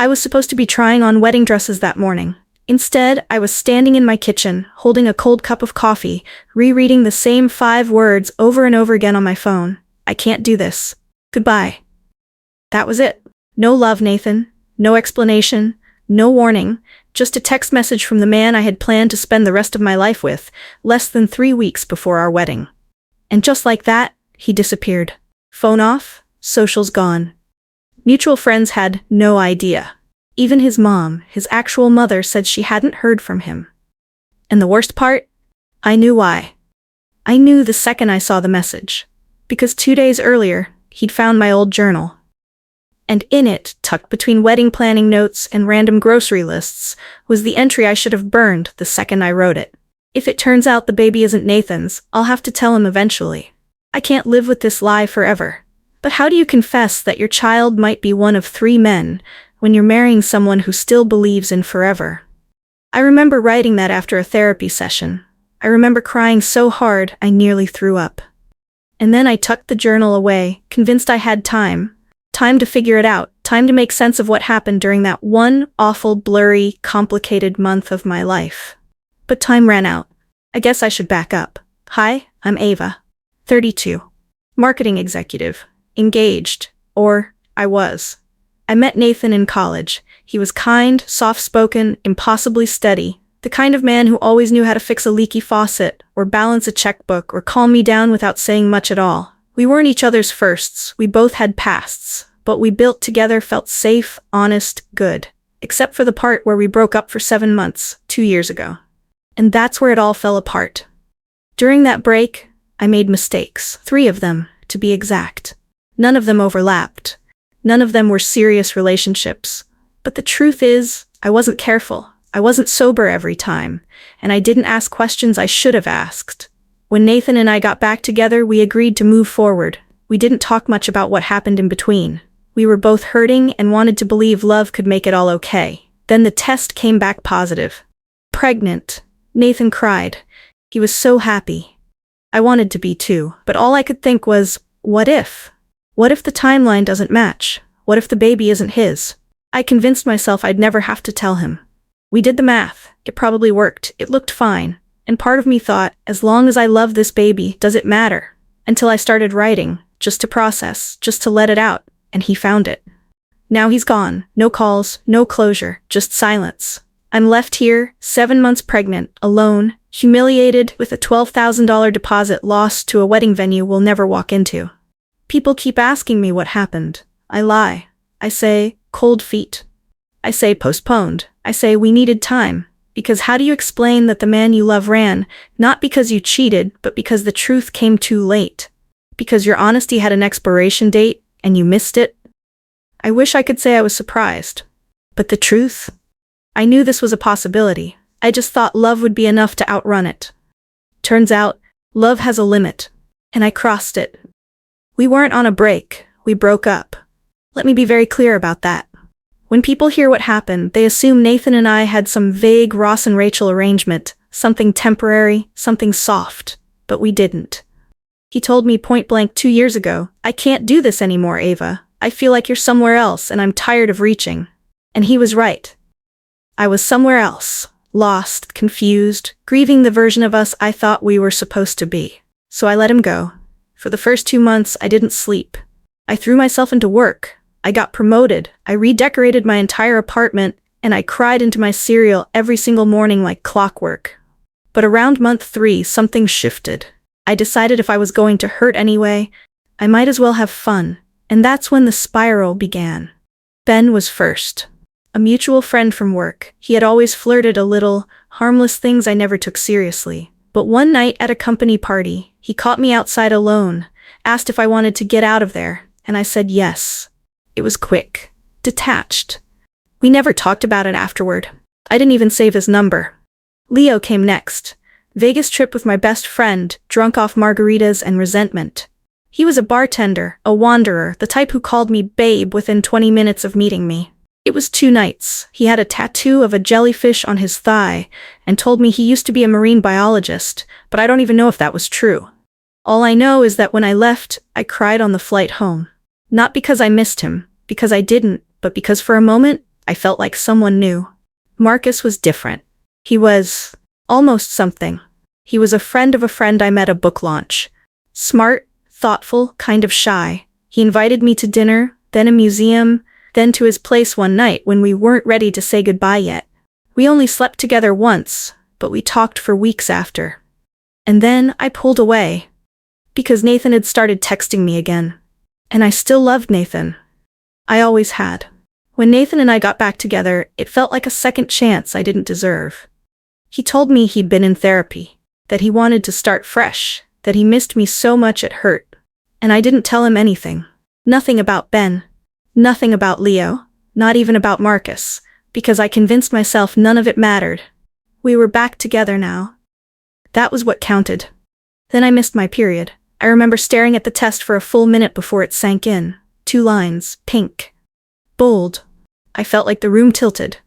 I was supposed to be trying on wedding dresses that morning. Instead, I was standing in my kitchen, holding a cold cup of coffee, rereading the same 5 words over and over again on my phone. I can't do this. Goodbye. That was it. No love, Nathan. No explanation. No warning. Just a text message from the man I had planned to spend the rest of my life with, less than 3 weeks before our wedding. And just like that, he disappeared. Phone off, socials gone. Mutual friends had no idea. Even his mom, his actual mother, said she hadn't heard from him. And the worst part? I knew why. I knew the second I saw the message. Because 2 days earlier, he'd found my old journal. And in it, tucked between wedding planning notes and random grocery lists, was the entry I should have burned the second I wrote it. If it turns out the baby isn't Nathan's, I'll have to tell him eventually. I can't live with this lie forever. But how do you confess that your child might be one of 3 men when you're marrying someone who still believes in forever? I remember writing that after a therapy session. I remember crying so hard I nearly threw up. And then I tucked the journal away, convinced I had time. Time to figure it out, time to make sense of what happened during that one awful, blurry, complicated month of my life. But time ran out. I guess I should back up. Hi, I'm Ava. 32. Marketing executive. Engaged. Or, I was. I met Nathan in college. He was kind, soft-spoken, impossibly steady. The kind of man who always knew how to fix a leaky faucet, or balance a checkbook, or calm me down without saying much at all. We weren't each other's firsts, we both had pasts, but we built together felt safe, honest, good. Except for the part where we broke up for 7 months, 2 years ago. And that's where it all fell apart. During that break, I made mistakes. 3 of them, to be exact. None of them overlapped. None of them were serious relationships. But the truth is, I wasn't careful. I wasn't sober every time, and I didn't ask questions I should have asked. When Nathan and I got back together, we agreed to move forward. We didn't talk much about what happened in between. We were both hurting and wanted to believe love could make it all okay. Then the test came back positive. Pregnant. Nathan cried. He was so happy. I wanted to be too, but all I could think was, what if? What if the timeline doesn't match? What if the baby isn't his? I convinced myself I'd never have to tell him. We did the math. It probably worked. It looked fine. And part of me thought, as long as I love this baby, does it matter? Until I started writing, just to process, just to let it out, and he found it. Now he's gone. No calls, no closure, just silence. I'm left here, 7 months pregnant, alone, humiliated, with a $12,000 deposit lost to a wedding venue we'll never walk into. People keep asking me what happened. I lie. I say, cold feet. I say postponed. I say we needed time. Because how do you explain that the man you love ran, not because you cheated, but because the truth came too late? Because your honesty had an expiration date, and you missed it? I wish I could say I was surprised. But the truth? I knew this was a possibility. I just thought love would be enough to outrun it. Turns out, love has a limit. And I crossed it. We weren't on a break. We broke up. Let me be very clear about that. When people hear what happened, they assume Nathan and I had some vague Ross and Rachel arrangement, something temporary, something soft. But we didn't. He told me point blank 2 years ago, I can't do this anymore, Ava. I feel like you're somewhere else and I'm tired of reaching. And he was right. I was somewhere else, lost, confused, grieving the version of us I thought we were supposed to be. So I let him go. For the first 2 months, I didn't sleep. I threw myself into work. I got promoted, I redecorated my entire apartment, and I cried into my cereal every single morning like clockwork. But around month 3, something shifted. I decided if I was going to hurt anyway, I might as well have fun, and that's when the spiral began. Ben was first. A mutual friend from work. He had always flirted a little, harmless things I never took seriously. But one night at a company party, he caught me outside alone, asked if I wanted to get out of there, and I said yes. It was quick. Detached. We never talked about it afterward. I didn't even save his number. Leo came next. Vegas trip with my best friend, drunk off margaritas and resentment. He was a bartender, a wanderer, the type who called me babe within 20 minutes of meeting me. It was 2 nights. He had a tattoo of a jellyfish on his thigh and told me he used to be a marine biologist, but I don't even know if that was true. All I know is that when I left, I cried on the flight home. Not because I missed him, because I didn't, but because for a moment, I felt like someone new. Marcus was different. He was almost something. He was a friend of a friend I met at a book launch. Smart, thoughtful, kind of shy. He invited me to dinner, then a museum, then to his place one night when we weren't ready to say goodbye yet. We only slept together once, but we talked for weeks after. And then I pulled away. Because Nathan had started texting me again. And I still loved Nathan. I always had. When Nathan and I got back together, it felt like a second chance I didn't deserve. He told me he'd been in therapy, that he wanted to start fresh, that he missed me so much it hurt. And I didn't tell him anything. Nothing about Ben. Nothing about Leo. Not even about Marcus, because I convinced myself none of it mattered. We were back together now. That was what counted. Then I missed my period. I remember staring at the test for a full minute before it sank in. 2 lines, pink. Bold. I felt like the room tilted.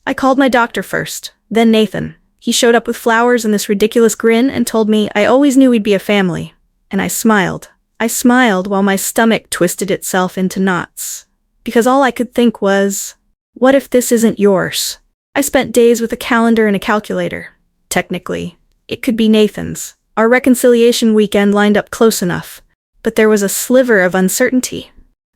I called my doctor first, then Nathan. He showed up with flowers and this ridiculous grin and told me I always knew we'd be a family. And I smiled. I smiled while my stomach twisted itself into knots. Because all I could think was, what if this isn't yours? I spent days with a calendar and a calculator. Technically, it could be Nathan's. Our reconciliation weekend lined up close enough. But there was a sliver of uncertainty.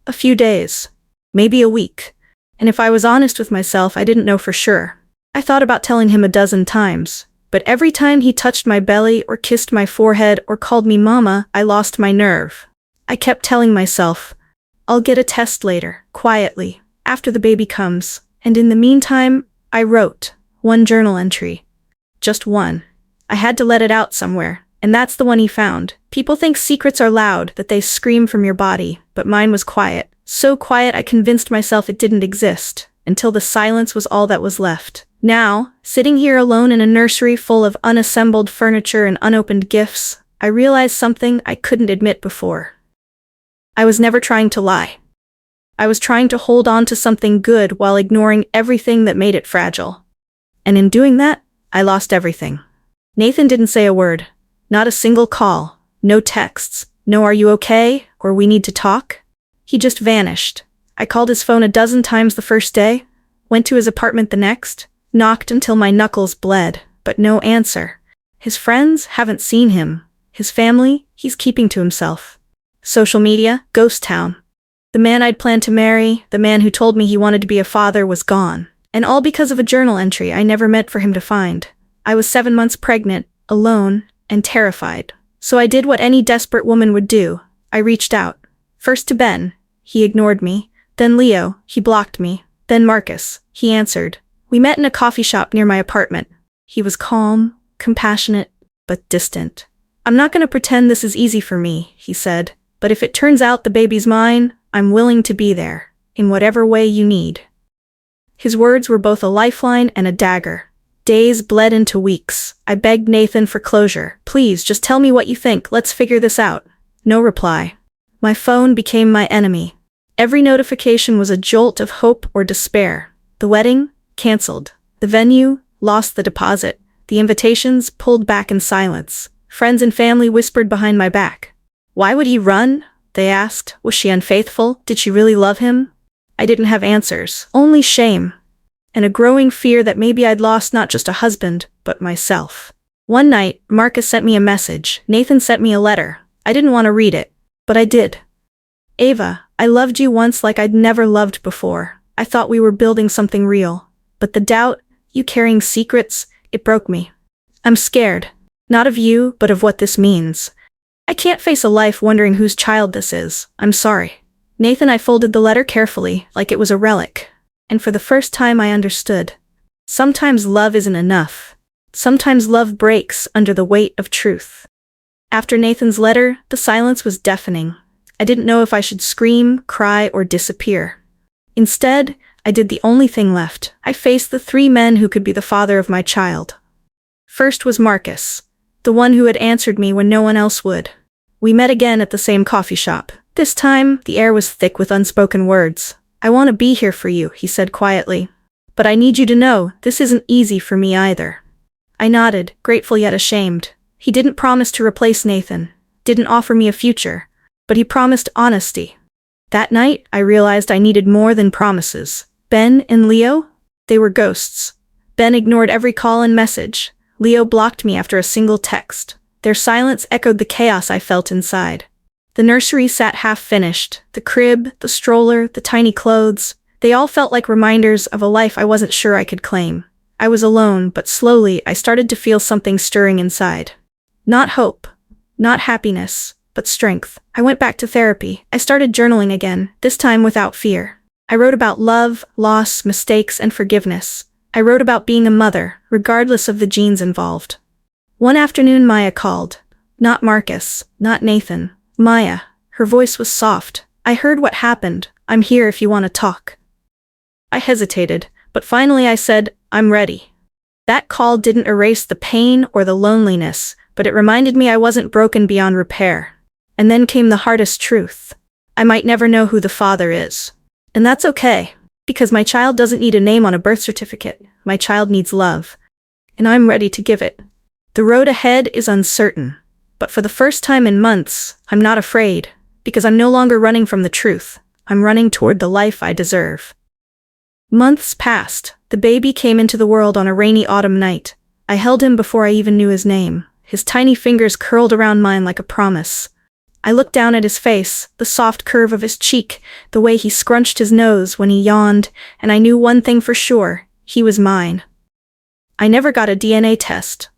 A few days. Maybe a week. And if I was honest with myself, I didn't know for sure. I thought about telling him a dozen times. But every time he touched my belly or kissed my forehead or called me mama, I lost my nerve. I kept telling myself, I'll get a test later, quietly, after the baby comes. And in the meantime, I wrote 1 journal entry. Just 1. I had to let it out somewhere, and that's the one he found. People think secrets are loud, that they scream from your body, but mine was quiet. So quiet I convinced myself it didn't exist, until the silence was all that was left. Now, sitting here alone in a nursery full of unassembled furniture and unopened gifts, I realized something I couldn't admit before. I was never trying to lie. I was trying to hold on to something good while ignoring everything that made it fragile. And in doing that, I lost everything. Nathan didn't say a word. Not a single call. No texts. No "are you okay?" or "we need to talk." He just vanished. I called his phone a dozen times the first day, went to his apartment the next, knocked until my knuckles bled, but no answer. His friends haven't seen him. His family, he's keeping to himself. Social media, ghost town. The man I'd planned to marry, the man who told me he wanted to be a father, was gone. And all because of a journal entry I never meant for him to find. I was 7 months pregnant, alone, and terrified. So I did what any desperate woman would do. I reached out. First to Ben. He ignored me. Then Leo. He blocked me. Then Marcus. He answered. We met in a coffee shop near my apartment. He was calm, compassionate, but distant. I'm not going to pretend this is easy for me, he said. But if it turns out the baby's mine, I'm willing to be there, in whatever way you need. His words were both a lifeline and a dagger. Days bled into weeks. I begged Nathan for closure. Please, just tell me what you think. Let's figure this out. No reply. My phone became my enemy. Every notification was a jolt of hope or despair. The wedding? Cancelled. The venue? Lost the deposit. The invitations? Pulled back in silence. Friends and family whispered behind my back. Why would he run? They asked. Was she unfaithful? Did she really love him? I didn't have answers. Only shame. And a growing fear that maybe I'd lost not just a husband, but myself. One night, Marcus sent me a message. Nathan sent me a letter. I didn't want to read it, but I did. Ava, I loved you once like I'd never loved before. I thought we were building something real. But the doubt, you carrying secrets, it broke me. I'm scared. Not of you, but of what this means. I can't face a life wondering whose child this is. I'm sorry. Nathan, I folded the letter carefully, like it was a relic. And for the first time I understood. Sometimes love isn't enough. Sometimes love breaks under the weight of truth. After Nathan's letter, the silence was deafening. I didn't know if I should scream, cry, or disappear. Instead, I did the only thing left. I faced the 3 men who could be the father of my child. First was Marcus, the one who had answered me when no one else would. We met again at the same coffee shop. This time, the air was thick with unspoken words. I want to be here for you, he said quietly. But I need you to know, this isn't easy for me either. I nodded, grateful yet ashamed. He didn't promise to replace Nathan, didn't offer me a future, but he promised honesty. That night, I realized I needed more than promises. Ben and Leo? They were ghosts. Ben ignored every call and message. Leo blocked me after a single text. Their silence echoed the chaos I felt inside. The nursery sat half-finished. The crib, the stroller, the tiny clothes. They all felt like reminders of a life I wasn't sure I could claim. I was alone, but slowly I started to feel something stirring inside. Not hope, not happiness, but strength. I went back to therapy. I started journaling again, this time without fear. I wrote about love, loss, mistakes, and forgiveness. I wrote about being a mother, regardless of the genes involved. One afternoon Maya called. Not Marcus, not Nathan. Maya. Her voice was soft. I heard what happened. I'm here if you want to talk. I hesitated, but finally I said, I'm ready. That call didn't erase the pain or the loneliness, but it reminded me I wasn't broken beyond repair. And then came the hardest truth. I might never know who the father is. And that's okay, because my child doesn't need a name on a birth certificate. My child needs love. And I'm ready to give it. The road ahead is uncertain. But for the first time in months, I'm not afraid, because I'm no longer running from the truth. I'm running toward the life I deserve. Months passed. The baby came into the world on a rainy autumn night. I held him before I even knew his name. His tiny fingers curled around mine like a promise. I looked down at his face, the soft curve of his cheek, the way he scrunched his nose when he yawned, and I knew one thing for sure, he was mine. I never got a DNA test.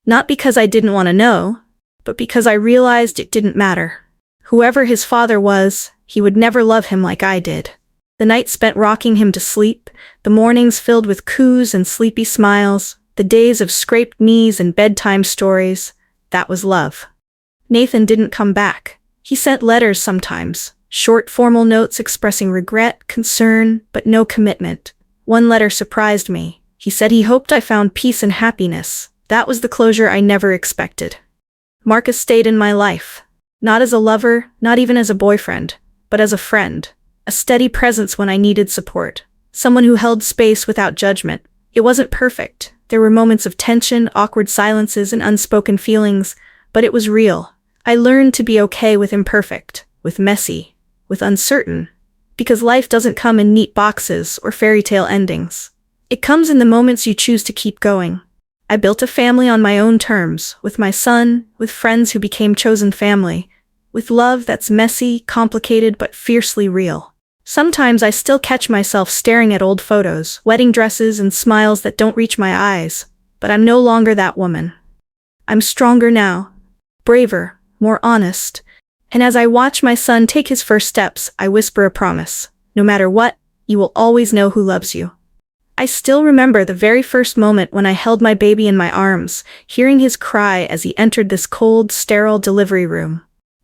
Not because I didn't want to know, but because I realized it didn't matter. Whoever his father was, he would never love him like I did. The night spent rocking him to sleep, the mornings filled with coos and sleepy smiles, the days of scraped knees and bedtime stories, that was love. Nathan didn't come back. He sent letters sometimes, short formal notes expressing regret, concern, but no commitment. One letter surprised me. He said he hoped I found peace and happiness. That was the closure I never expected. Marcus stayed in my life. Not as a lover, not even as a boyfriend, but as a friend. A steady presence when I needed support. Someone who held space without judgment. It wasn't perfect. There were moments of tension, awkward silences, and unspoken feelings, but it was real. I learned to be okay with imperfect, with messy, with uncertain, because life doesn't come in neat boxes or fairy tale endings. It comes in the moments you choose to keep going. I built a family on my own terms, with my son, with friends who became chosen family, with love that's messy, complicated, but fiercely real. Sometimes I still catch myself staring at old photos, wedding dresses, and smiles that don't reach my eyes, but I'm no longer that woman. I'm stronger now, braver, more honest, and as I watch my son take his first steps, I whisper a promise. No matter what, you will always know who loves you. I still remember the very first moment when I held my baby in my arms, hearing his cry as he entered this cold, sterile delivery room.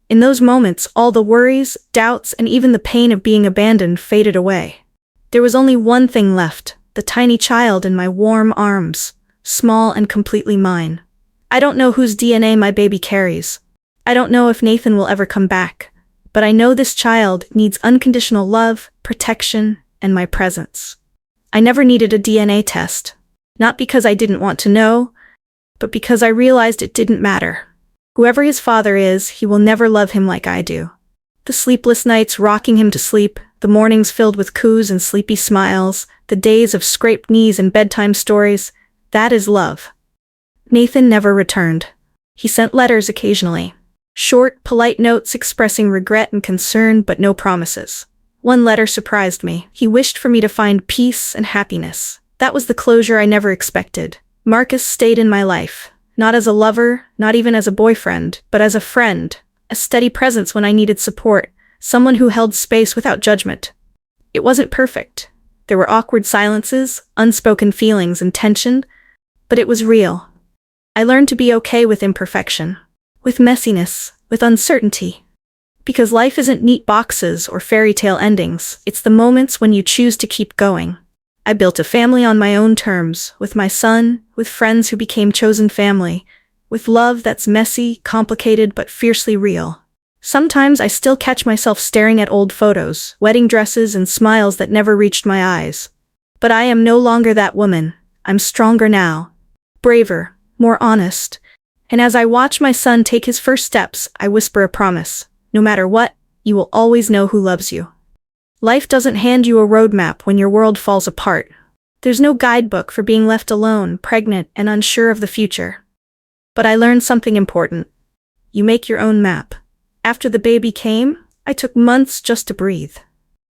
In those moments, all the worries, doubts, and even the pain of being abandoned faded away. There was only one thing left, the tiny child in my warm arms, small and completely mine. I don't know whose DNA my baby carries. I don't know if Nathan will ever come back, but I know this child needs unconditional love, protection, and my presence. I never needed a DNA test, not because I didn't want to know, but because I realized it didn't matter. Whoever his father is, he will never love him like I do. The sleepless nights rocking him to sleep, the mornings filled with coos and sleepy smiles, the days of scraped knees and bedtime stories, that is love. Nathan never returned. He sent letters occasionally. Short, polite notes expressing regret and concern, but no promises. One letter surprised me. He wished for me to find peace and happiness. That was the closure I never expected. Marcus stayed in my life. Not as a lover, not even as a boyfriend, but as a friend. A steady presence when I needed support. Someone who held space without judgment. It wasn't perfect. There were awkward silences, unspoken feelings, and tension, but it was real. I learned to be okay with imperfection. With messiness, with uncertainty. Because life isn't neat boxes or fairy tale endings, it's the moments when you choose to keep going. I built a family on my own terms, with my son, with friends who became chosen family, with love that's messy, complicated, but fiercely real. Sometimes I still catch myself staring at old photos, wedding dresses, and smiles that never reached my eyes. But I am no longer that woman. I'm stronger now. Braver, more honest. And as I watch my son take his first steps, I whisper a promise. No matter what, you will always know who loves you. Life doesn't hand you a roadmap when your world falls apart. There's no guidebook for being left alone, pregnant, and unsure of the future. But I learned something important. You make your own map. After the baby came, I took months just to breathe.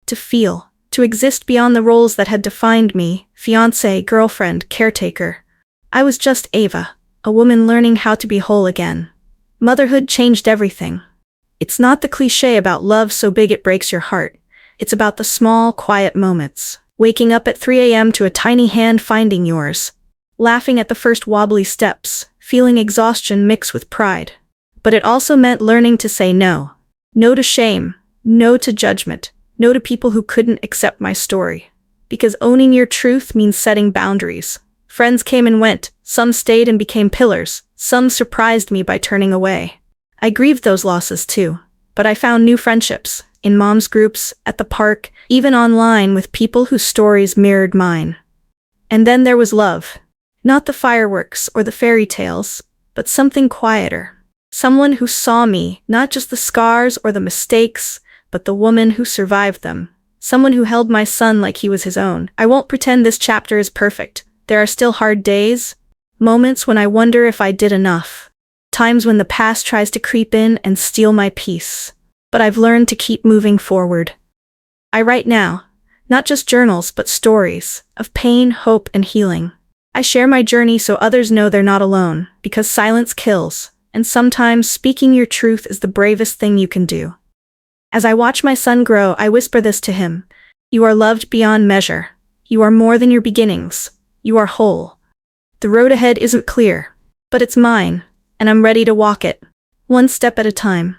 To feel. To exist beyond the roles that had defined me, fiancé, girlfriend, caretaker. I was just Ava, a woman learning how to be whole again. Motherhood changed everything. It's not the cliché about love so big it breaks your heart. It's about the small, quiet moments. Waking up at 3 a.m. to a tiny hand finding yours. Laughing at the first wobbly steps, feeling exhaustion mixed with pride. But it also meant learning to say no. No to shame. No to judgment. No to people who couldn't accept my story. Because owning your truth means setting boundaries. Friends came and went. Some stayed and became pillars. Some surprised me by turning away. I grieved those losses too. But I found new friendships. In moms' groups, at the park, even online with people whose stories mirrored mine. And then there was love. Not the fireworks or the fairy tales, but something quieter. Someone who saw me, not just the scars or the mistakes, but the woman who survived them. Someone who held my son like he was his own. I won't pretend this chapter is perfect. There are still hard days, moments when I wonder if I did enough. Times when the past tries to creep in and steal my peace. But I've learned to keep moving forward. I write now, not just journals but stories, of pain, hope, and healing. I share my journey so others know they're not alone, because silence kills, and sometimes speaking your truth is the bravest thing you can do. As I watch my son grow, I whisper this to him. You are loved beyond measure. You are more than your beginnings. You are whole. The road ahead isn't clear, but it's mine, and I'm ready to walk it, one step at a time.